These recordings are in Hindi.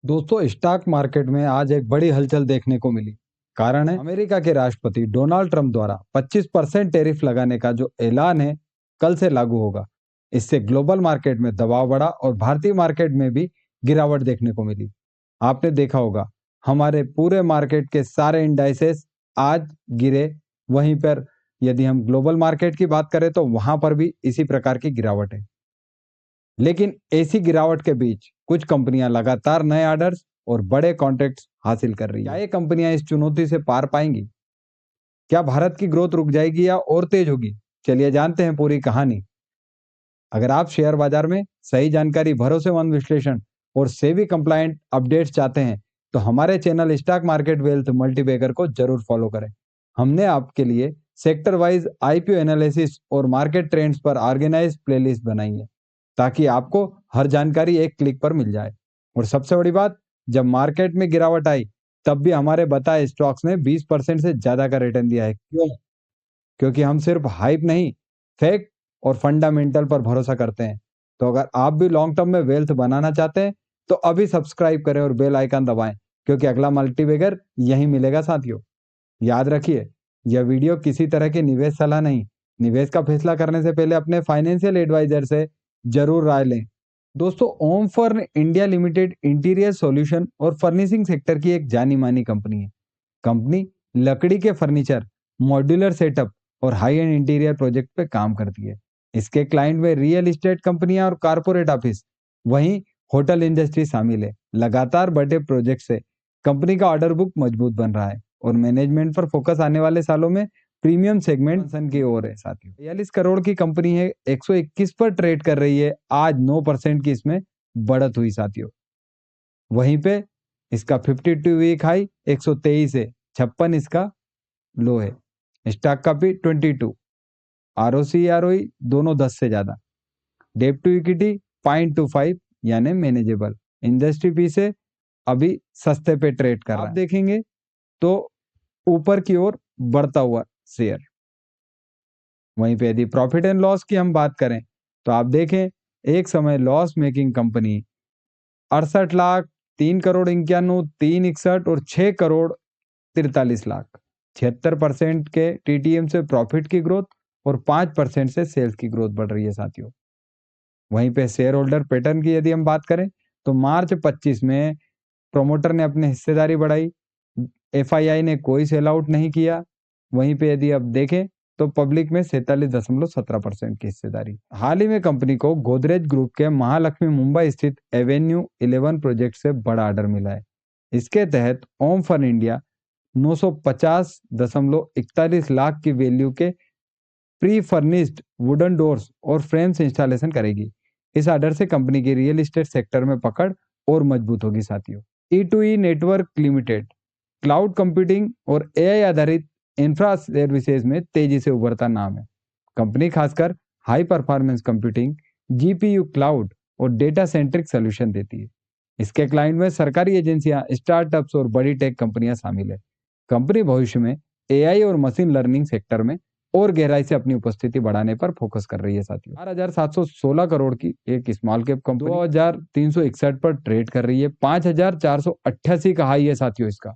दोस्तों, स्टॉक मार्केट में आज एक बड़ी हलचल देखने को मिली। कारण है अमेरिका के राष्ट्रपति डोनाल्ड ट्रंप द्वारा 25% टैरिफ लगाने का जो ऐलान है, कल से लागू होगा। इससे ग्लोबल मार्केट में दबाव बढ़ा और भारतीय मार्केट में भी गिरावट देखने को मिली। आपने देखा होगा, हमारे पूरे मार्केट के सारे इंडाइसेस आज गिरे। वहीं पर यदि हम ग्लोबल मार्केट की बात करें तो वहां पर भी इसी प्रकार की गिरावट है। लेकिन ऐसी गिरावट के बीच कुछ कंपनियां लगातार नए ऑर्डर्स और बड़े कॉन्ट्रैक्ट्स हासिल कर रही हैं। क्या ये कंपनियां इस चुनौती से पार पाएंगी? क्या भारत की ग्रोथ रुक जाएगी या और तेज होगी? चलिए जानते हैं पूरी कहानी। अगर आप शेयर बाजार में सही जानकारी, भरोसेमंद विश्लेषण और सेबी कंप्लायंट अपडेट्स चाहते हैं तो हमारे channel stock market wealth multibagger को जरूर फॉलो करें। हमने आपके लिए सेक्टर वाइज आईपीओ एनालिसिस और मार्केट ट्रेंड्स पर ऑर्गेनाइज प्लेलिस्ट बनाई है, ताकि आपको हर जानकारी एक क्लिक पर मिल जाए। और सबसे बड़ी बात, जब मार्केट में गिरावट आई तब भी हमारे बताए स्टॉक्स ने 20% से ज्यादा का रिटर्न दिया है। क्यों? क्योंकि हम सिर्फ हाइप नहीं, फैक्ट और फंडामेंटल पर भरोसा करते हैं। तो अगर आप भी लॉन्ग टर्म में वेल्थ बनाना चाहते हैं तो अभी सब्सक्राइब करें और बेल आइकन दबाएं, क्योंकि अगला मल्टीबैगर यहीं मिलेगा साथियों। याद रखिए, यह वीडियो किसी तरह की निवेश सलाह नहीं। निवेश का फैसला करने से पहले अपने फाइनेंशियल एडवाइजर से जरूर राय लें। दोस्तों, Om Fern India Limited interior solution और फर्निशिंग सेक्टर की एक जानी मानी कंपनी है। कंपनी लकड़ी के फर्नीचर, मॉड्यूलर सेटअप और हाई एंड इंटीरियर प्रोजेक्ट पे काम करती है। इसके क्लाइंट में रियल एस्टेट कंपनियां और कारपोरेट ऑफिस, वहीं होटल इंडस्ट्री शामिल है। लगातार बढ़े प्रोजेक्ट से कंपनी का ऑर्डर बुक मजबूत बन रहा है और मैनेजमेंट पर फोकस आने वाले सालों में प्रीमियम सेगमेंट की ओर है साथियों। 42 करोड़ की कंपनी है, 121 पर ट्रेड कर रही है। आज 9% की इसमें बढ़त हुई साथियों। वहीं पे इसका 52 वीक हाई 123 है, 56 इसका लो है। स्टॉक का भी 22, आरओसी आरओई दोनों 10 से ज्यादा, डेट टू इक्विटी 0.25 यानी मैनेजेबल। इंडस्ट्री पी से अभी सस्ते पे ट्रेड कर रहा है। आप देखेंगे तो ऊपर की ओर बढ़ता हुआ शेयर। वहीं पे यदि प्रॉफिट एंड लॉस की हम बात करें तो आप देखें, एक समय loss making company 68 lakh, 3 crore 91, 3 61 और 6 करोड़ 43 लाख, 76% के टीटीएम से प्रॉफिट की ग्रोथ और 5% से सेल्स की ग्रोथ बढ़ रही है साथियों। वहीं पे शेयर होल्डर पैटर्न की यदि हम बात करें तो मार्च 25 में प्रोमोटर ने अपनी हिस्सेदारी बढ़ाई, एफआईआई ने कोई सेल आउट नहीं किया। वहीं पे यदि आप देखें तो पब्लिक में 47.17% की हिस्सेदारी। हाल ही में कंपनी को गोदरेज ग्रुप के महालक्ष्मी मुंबई स्थित एवेन्यू 11 प्रोजेक्ट से बड़ा ऑर्डर मिला है। इसके तहत ओम फर्न इंडिया 950.41 लाख की वैल्यू के प्री फर्निश्ड वुडन डोर्स और फ्रेम्स इंस्टॉलेशन करेगी। इस ऑर्डर से कंपनी की रियल एस्टेट सेक्टर में पकड़ और मजबूत होगी साथियों। E2E network limited cloud computing और एआई आधारित इंफ्रा सर्विसेज में तेजी से उभरता नाम है। कंपनी खासकर high performance computing, GPU, cloud और डेटा सेंट्रिक सोल्यूशन देती है। इसके क्लाइंट में सरकारी एजेंसियां, स्टार्टअप्स और बड़ी टेक कंपनियां शामिल है। कंपनी भविष्य में एआई और मशीन लर्निंग सेक्टर में और गहराई से अपनी उपस्थिति बढ़ाने पर फोकस कर रही है साथियों। 4,716 करोड़ की एक स्मॉल कैप कंपनी 2,361 पर ट्रेड कर रही है। 5,488 का हाई है साथियों इसका।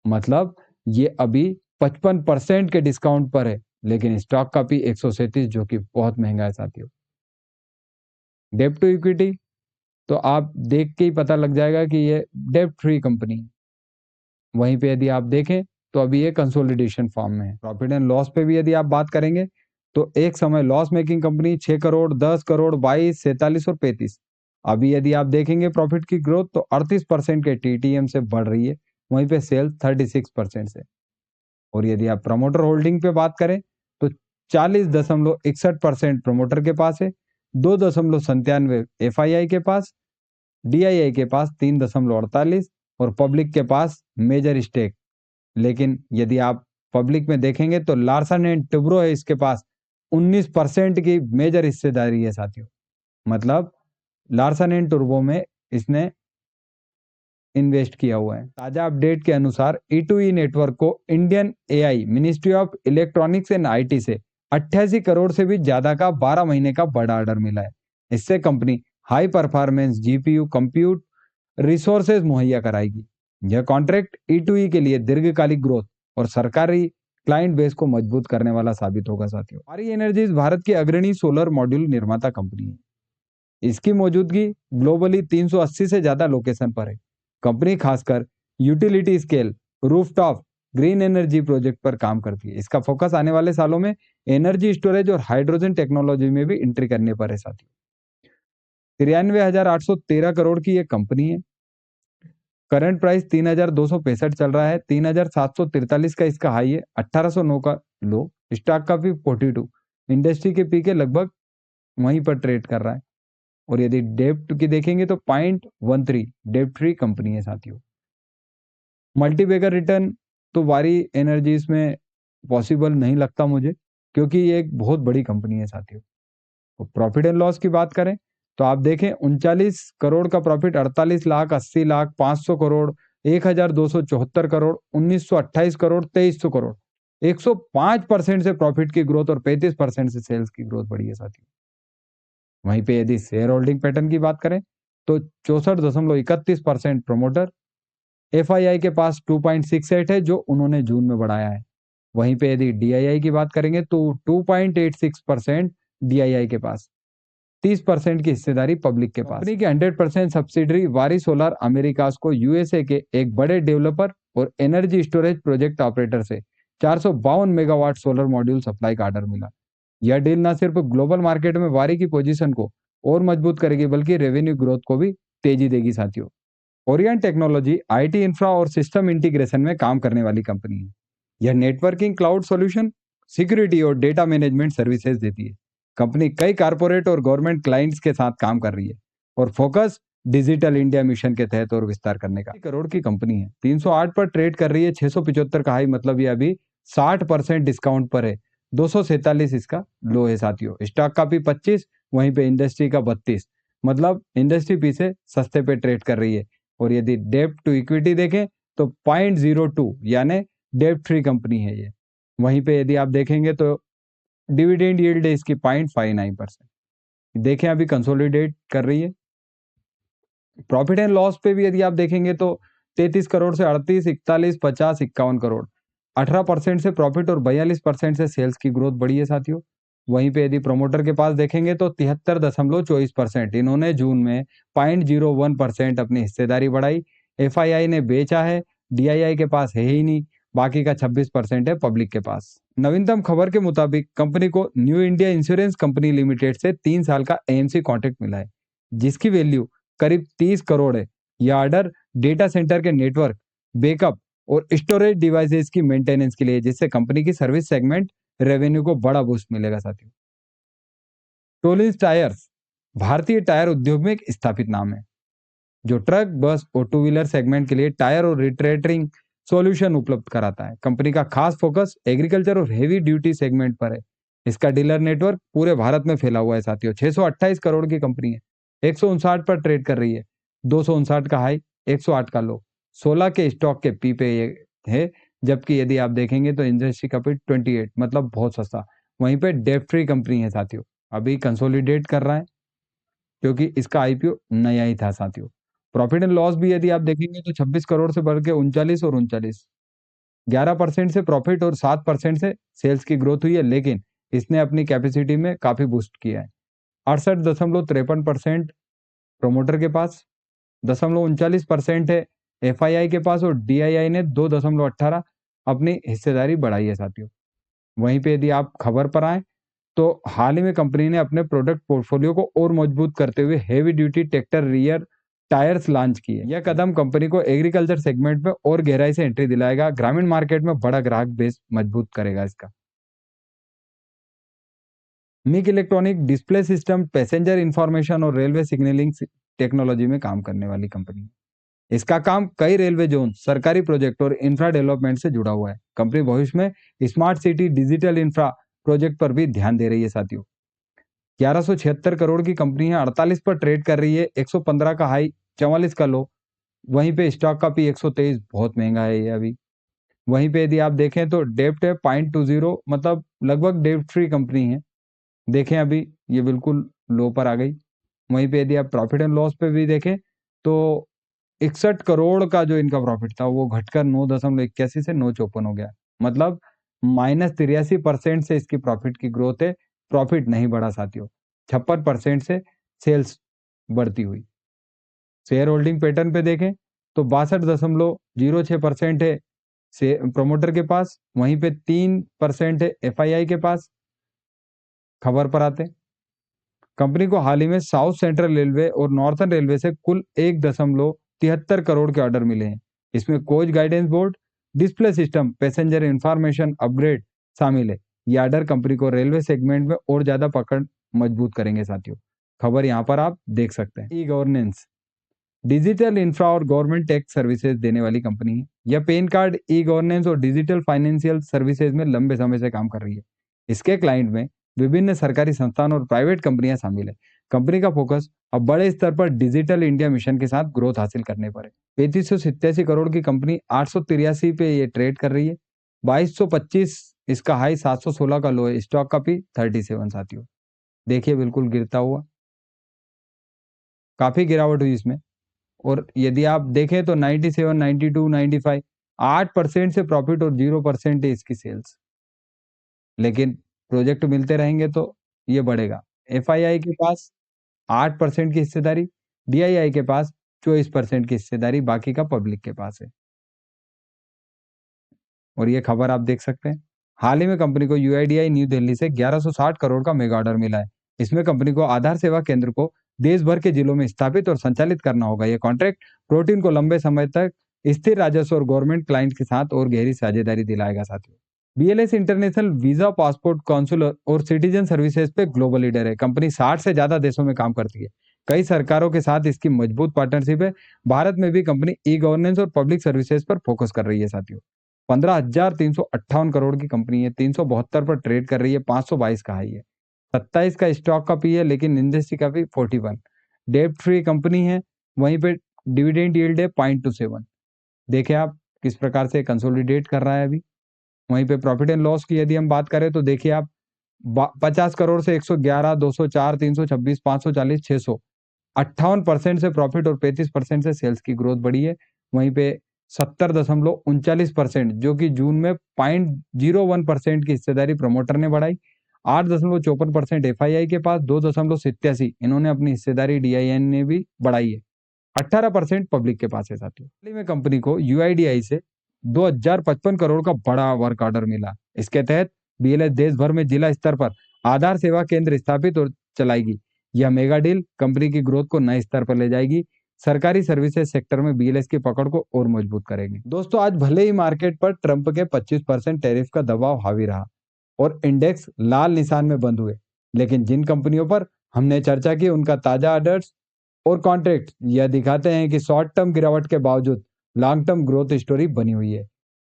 मतलब ये अभी 55% के डिस्काउंट पर है, लेकिन स्टॉक का भी 137, जो कि बहुत महंगा है साथियों। डेब्ट टू इक्विटी तो आप देख के ही पता लग जाएगा कि ये डेब्ट फ्री कंपनी है। वहीं पे यदि आप देखें तो अभी ये कंसोलिडेशन फॉर्म में है। प्रॉफिट एंड लॉस पे भी यदि आप बात करेंगे तो एक समय loss making company 6 crore, 10 crore, 22, 47 और 35। अभी यदि आप देखेंगे प्रॉफिट की ग्रोथ तो 38% के टीटीएम से बढ़ रही है। वहीं पे सेल्स 36% से। और यदि आप प्रमोटर होल्डिंग पे बात करें तो 40.61% प्रमोटर के पास है, 2.97 एफआईआई के पास, डीआईआई के पास 3.48 और पब्लिक के पास मेजर स्टेक। लेकिन यदि आप पब्लिक में देखेंगे तो लार्सन एंड टुब्रो है, इसके पास 19% की मेजर हिस्सेदारी है साथियों। मतलब लार्सन एंड टुब्रो में इसने इन्वेस्ट किया हुआ है। ताजा अपडेट के अनुसार E2E नेटवर्क को Indian AI ministry of electronics and IT से 88 करोड़ से भी ज्यादा का 12 महीने का बड़ा ऑर्डर मिला है। इससे company high performance GPU compute resources मुहैया कराएगी। यह कॉन्ट्रैक्ट E2E के लिए दीर्घकालिक ग्रोथ और सरकारी क्लाइंट बेस को मजबूत करने वाला साबित होगा साथियों। आरी एनर्जीज भारत की अग्रणी सोलर मॉड्यूल निर्माता कंपनी है। इसकी मौजूदगी ग्लोबली 380 से ज्यादा लोकेशन पर है। कंपनी खासकर utility scale, rooftop, green energy project पर काम करती है। इसका फोकस आने वाले सालों में एनर्जी स्टोरेज और हाइड्रोजन टेक्नोलॉजी में भी एंट्री करने पर है साथियों। 93,813 करोड़ की ये कंपनी है। करंट प्राइस 3,265 चल रहा है। 3,743 का इसका हाई है, 1,809 का लो। स्टॉक का भी 42, इंडस्ट्री के पी के लगभग वहीं पर ट्रेड कर रहा है। और यदि डेप्ट की देखेंगे तो 0.13 डेप्ट फ्री कंपनी है साथियों। मल्टीबैगर रिटर्न तो वारी एनर्जीज में पॉसिबल नहीं लगता मुझे, क्योंकि ये एक बहुत बड़ी कंपनी है साथियों। तो प्रॉफिट एंड लॉस की बात करें तो आप देखें 39 करोड़ का प्रॉफिट, 48 लाख, 80 लाख, 500 करोड़, 1,274 करोड़, 1,928 करोड़, 2,300 करोड़। 105% से प्रॉफिट की ग्रोथ और 35% से सेल्स की ग्रोथ बढ़ी है साथियों। वहीं पे यदि शेयर होल्डिंग पैटर्न की बात करें तो 64.31% प्रमोटर, FII के पास 2.68 है जो उन्होंने जून में बढ़ाया है। वहीं पे यदि DII की बात करेंगे तो 2.86% DII के पास, 30% की हिस्सेदारी पब्लिक के पास। कंपनी की 100% सब्सिडरी वारी सोलर अमेरिकास को USA के एक बड़े डेवलपर और एनर्जी स्टोरेज प्रोजेक्ट ऑपरेटर से 452 मेगावाट सोलर मॉड्यूल सप्लाई का ऑर्डर मिला। यह डील न सिर्फ ग्लोबल मार्केट में वारी की पोजीशन को और मजबूत करेगी बल्कि रेवेन्यू ग्रोथ को भी तेजी देगी साथियों। ओरियंट टेक्नोलॉजी IT इंफ्रा और सिस्टम इंटीग्रेशन में काम करने वाली कंपनी है। यह नेटवर्किंग, क्लाउड सॉल्यूशन, सिक्योरिटी और डेटा मैनेजमेंट सर्विसेज देती है। कंपनी कई कारपोरेट और गवर्नमेंट क्लाइंट्स के साथ काम कर रही है और फोकस डिजिटल इंडिया मिशन के तहत और विस्तार करने का। करोड़ की कंपनी है, 308 पर ट्रेड कर रही है, 675 का हाई, मतलब ये अभी 60% डिस्काउंट पर है। 247 इसका लो है साथियों। स्टॉक का भी 25, वहीं पे इंडस्ट्री का 32, मतलब इंडस्ट्री पी से सस्ते पे ट्रेड कर रही है। और यदि डेप्ट टू इक्विटी देखें तो 0.02 यानी डेप्ट फ्री कंपनी है ये। वहीं पे यदि आप देखेंगे तो डिविडेंड यील्ड है इसकी 0.59%। देखें अभी कंसोलिडेट कर रही है। प्रॉफिट एंड लॉस पे भी यदि आप देखेंगे तो 33 करोड़ से 38, 41, 50, 51 करोड़, 18% से प्रॉफिट और 42% से सेल्स की ग्रोथ बढ़ी है साथियों। वहीं पे यदि प्रमोटर के पास देखेंगे तो 73.24%, इन्होंने जून में 0.01% अपनी हिस्सेदारी बढ़ाई। FII ने बेचा है, DII के पास है ही नहीं, बाकी का 26% है पब्लिक के पास। नवीनतम खबर के मुताबिक कंपनी को new India insurance company limited से 3 साल का AMC कॉन्ट्रैक्ट मिला है, जिसकी वैल्यू करीब 30 करोड़ है। यह ऑर्डर डेटा सेंटर के नेटवर्क, बैकअप और स्टोरेज डिवाइसेस की मेंटेनेंस के लिए, जिससे कंपनी की सर्विस सेगमेंट रेवेन्यू को बड़ा बूस्ट मिलेगा साथियों। टोलिंस टायर्स भारतीय टायर उद्योग में एक स्थापित नाम है जो ट्रक, बस और टू व्हीलर सेगमेंट के लिए टायर और रिट्रेटरिंग सॉल्यूशन उपलब्ध कराता है। कंपनी का खास फोकस एग्रीकल्चर और हेवी ड्यूटी सेगमेंट पर है। इसका डीलर नेटवर्क पूरे भारत में फैला हुआ है साथियों। 628 करोड़ की कंपनी है, 159 पर ट्रेड कर रही है, 259 का हाई, 108 का लो। 16 के स्टॉक के पी पे ये है, जबकि यदि आप देखेंगे तो इंडस्ट्री का भी 28, मतलब बहुत सस्ता। वहीं पे डेप्ट फ्री कंपनी है साथियों, अभी कंसोलिडेट कर रहा है क्योंकि इसका IPO नया ही था साथियों। प्रॉफिट एंड लॉस भी यदि आप देखेंगे तो 26 करोड़ से बढ़ के 39 और 39, 11% से प्रॉफिट और 7% से सेल्स की ग्रोथ हुई है, लेकिन इसने अपनी कैपेसिटी में काफी बूस्ट किया है। 68.53% प्रोमोटर के पास, 0.39% है FII के पास और DII ने 2.18 अपनी हिस्सेदारी बढ़ाई है साथियों। वहीं पे यदि आप खबर पर आए तो हाल ही में कंपनी ने अपने प्रोडक्ट पोर्टफोलियो को और मजबूत करते हुए heavy duty tractor rear tyres launch किए। यह कदम कंपनी को एग्रीकल्चर सेगमेंट में और गहराई से एंट्री दिलाएगा, ग्रामीण मार्केट में बड़ा ग्राहक बेस मजबूत करेगा इसका। MIC electronic display system, passenger information और रेलवे सिग्नलिंग टेक्नोलॉजी में काम करने वाली कंपनी है। इसका काम कई रेलवे जोन, सरकारी प्रोजेक्ट और इंफ्रा डेवलपमेंट से जुड़ा हुआ है। कंपनी भविष्य में smart city, digital infra project पर भी ध्यान दे रही है साथियों। 1176 करोड़ की कंपनी है, 48 पर ट्रेड कर रही है, 115 का हाई, 44 का लो। वहीं पे स्टॉक का भी 123, बहुत महंगा है ये अभी। वहीं पे यदि आप देखें तो डेप्ट है 0.20, मतलब लगभग डेप्ट फ्री कंपनी है। देखें अभी ये बिल्कुल लो पर आ गई। वहीं पे यदि आप प्रॉफिट एंड लॉस पे भी देखें तो 61 करोड़ का जो इनका प्रॉफिट था वो घटकर 9.81 से 9.54 हो गया। मतलब -83% से इसकी प्रॉफिट की ग्रोथ है। प्रॉफिट नहीं बढ़ा साथियों, 56% से सेल्स बढ़ती हुई। शेयर होल्डिंग पैटर्न पे देखें तो 62.06% है से प्रमोटर के पास, वहीं पे 3% है एफआईआई के पास। खबर पर आते हैं, कंपनी को हाल ही में साउथ सेंट्रल रेलवे और नॉर्थर्न रेलवे से कुल 1.73 करोड़ के ऑर्डर मिले हैं। इसमें coach guidance board, display system, passenger information upgrade शामिल है। ये ऑर्डर कंपनी को रेलवे सेगमेंट में और ज्यादा पकड़ मजबूत करेंगे साथियों। खबर यहाँ पर आप देख सकते हैं। ई गवर्नेंस डिजिटल इंफ्रा और गवर्नमेंट टैक्स सर्विसेज देने वाली कंपनी है। यह पैन कार्ड, ई गवर्नेंस और डिजिटल फाइनेंशियल सर्विसेज में लंबे समय से काम कर रही है। इसके क्लाइंट में विभिन्न सरकारी संस्थान और प्राइवेट कंपनियां शामिल है। कंपनी का फोकस अब बड़े स्तर पर डिजिटल इंडिया मिशन के साथ ग्रोथ हासिल करने पर है। 3587 करोड़ की कंपनी 883 पे ये ट्रेड कर रही है। 2225 इसका हाई, 716 का लो है। स्टॉक का पी 37 साथियों। देखिए बिल्कुल गिरता हुआ, काफी गिरावट हुई इसमें। और यदि आप देखें तो 97, 92, 95 8% से प्रॉफिट और 0% है इसकी सेल्स। लेकिन प्रोजेक्ट मिलते रहेंगे तो ये बढ़ेगा। एफआईआई के पास 8% की हिस्सेदारी, डीआईआई के पास 24% की हिस्सेदारी, बाकी का पब्लिक के पास है। और ये खबर आप देख सकते हैं, हाल ही में कंपनी को यूआईडीआई न्यू दिल्ली से 1160 करोड़ का मेगा ऑर्डर मिला है। इसमें कंपनी को आधार सेवा केंद्र को देश भर के जिलों में स्थापित और संचालित करना होगा। यह कॉन्ट्रैक्ट प्रोटीन को लंबे समय तक स्थिर राजस्व और गवर्नमेंट क्लाइंट के साथ और गहरी साझेदारी दिलाएगा साथियों। BLS international visa, passport, consular और सिटीजन सर्विसेज पे ग्लोबल लीडर है। कंपनी 60 से ज्यादा देशों में काम करती है। कई सरकारों के साथ इसकी मजबूत पार्टनरशिप है। भारत में भी कंपनी ई गवर्नेंस और पब्लिक सर्विसेज पर फोकस कर रही है साथियों। 15,358 करोड़ की कंपनी है, 372 पर ट्रेड कर रही है, 522 का हाई है। 27 का स्टॉक का पी है, लेकिन इंडस्ट्री का पी 41। डेट फ्री कंपनी है, वहीं पे डिविडेंड यील्ड है 0.27। देखें आप किस प्रकार से कंसोलिडेट कर रहा है अभी। वहीं पे प्रॉफिट एंड लॉस की यदि हम बात करें तो देखिए आप 50 करोड़ से 111, 204, 326, 540, 600, 58% से प्रॉफिट और 35% से सेल्स की ग्रोथ बढ़ी है। वहीं पे 70.39% जो कि जून में 0.01% की हिस्सेदारी प्रमोटर ने बढ़ाई। 8.54% एफआईआई के पास, 2.87 इन्होंने अपनी हिस्सेदारी डीआईएन ने भी बढ़ाई है। 18% पब्लिक के पास है साथियों। हाल ही में कंपनी को यूआईडीआई से 2055 करोड़ का बड़ा वर्क ऑर्डर मिला। इसके तहत बीएलएस देश भर में जिला स्तर पर आधार सेवा केंद्र स्थापित और चलाएगी। यह मेगा डील कंपनी की ग्रोथ को नए स्तर पर ले जाएगी। सरकारी सर्विसेज सेक्टर में बीएलएस की पकड़ को और मजबूत करेगी। दोस्तों, आज भले ही मार्केट पर ट्रंप के 25% टैरिफ का दबाव हावी रहा और इंडेक्स लाल निशान में बंद हुए, लेकिन जिन कंपनियों पर हमने चर्चा की उनका ताजा ऑर्डर्स और कॉन्ट्रैक्ट यह दिखाते हैं कि शॉर्ट टर्म गिरावट के बावजूद लॉन्ग टर्म ग्रोथ स्टोरी बनी हुई है।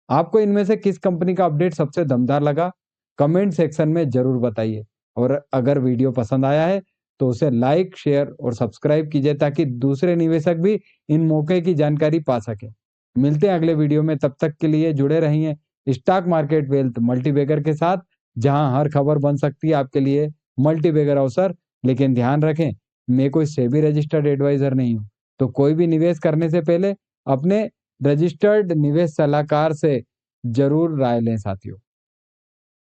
आपको इनमें से किस कंपनी का अपडेट सबसे दमदार लगा, कमेंट सेक्शन में जरूर बताइए। और अगर वीडियो पसंद आया है तो उसे लाइक, शेयर और सब्सक्राइब कीजिए ताकि दूसरे निवेशक भी इन मौके की जानकारी पा सके। मिलते हैं अगले वीडियो में, तब तक के लिए जुड़े रहिए स्टॉक मार्केट वेल्थ मल्टीबैगर के साथ, जहां हर खबर बन सकती है आपके लिए मल्टीबैगर अवसर। लेकिन ध्यान रखें, मैं कोई सेबी रजिस्टर्ड एडवाइजर नहीं हूं, तो कोई भी निवेश करने से पहले अपने रजिस्टर्ड निवेश सलाहकार से जरूर राय लें साथियों।